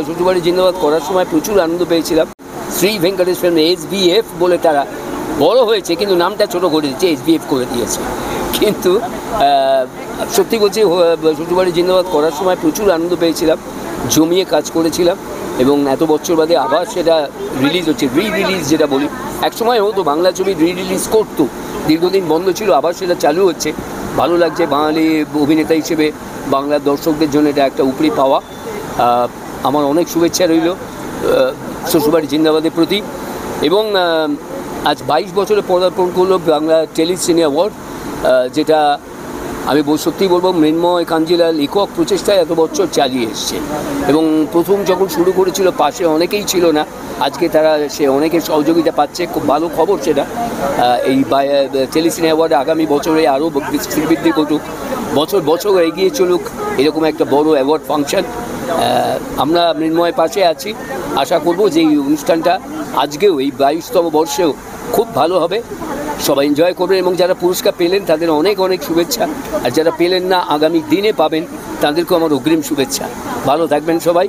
শ্বশুরবাড়ি জিন্দাবাদ করার সময় প্রচুর আনন্দ পেয়েছিলাম। শ্রী ভেঙ্কটেশ্বর SBF বলে তারা বড় হয়েছে, কিন্তু নামটা ছোটো করে দিয়েছে, SBF করে দিয়েছে। কিন্তু সত্যি বলছি, শ্বশুরবাড়ি জিন্দাবাদ করার সময় প্রচুর আনন্দ পেয়েছিলাম, জমিয়ে কাজ করেছিলাম, এবং এত বছর বাদে আবার সেটা রিলিজ হচ্ছে, রিলিজ যেটা বলি। একসময় হতো বাংলা ছবি রিলিজ করতো, দীর্ঘদিন বন্ধ ছিল, আবার সেটা চালু হচ্ছে। ভালো লাগছে, বাঙালি অভিনেতা হিসেবে বাংলার দর্শকদের জন্য এটা একটা উপরি পাওয়া। আমার অনেক শুভেচ্ছা রইল শ্বশুরবাড়ি জিন্দাবাদের প্রতি। এবং আজ 22 বছরে পদার্পণ করলো বাংলা টেলিসিনে অ্যাওয়ার্ড, যেটা আমি সত্যিই বলবো মৃন্ময় কাঞ্জিলাল একক প্রচেষ্টায় এত বছর চালিয়ে এসছে। এবং প্রথম যখন শুরু করেছিল পাশে অনেকেই ছিল না, আজকে তারা অনেকের সহযোগিতা পাচ্ছে, খুব ভালো খবর সেটা। এই টেলিসিনে অ্যাওয়ার্ড আগামী বছরে আরও বৃদ্ধি ঘটুক, বছর এগিয়ে চলুক এরকম একটা বড় অ্যাওয়ার্ড ফাংশন। আমরা মৃন্ময়ের পাশে আছি, আশা করব যে এই অনুষ্ঠানটা আজকেও এই 22তম বর্ষেও খুব ভালো হবে, সবাই এনজয় করবেন। এবং যারা পুরস্কার পেলেন তাদের অনেক অনেক শুভেচ্ছা, আর যারা পেলেন না আগামী দিনে পাবেন তাদেরকেও আমার অগ্রিম শুভেচ্ছা। ভালো থাকবেন সবাই।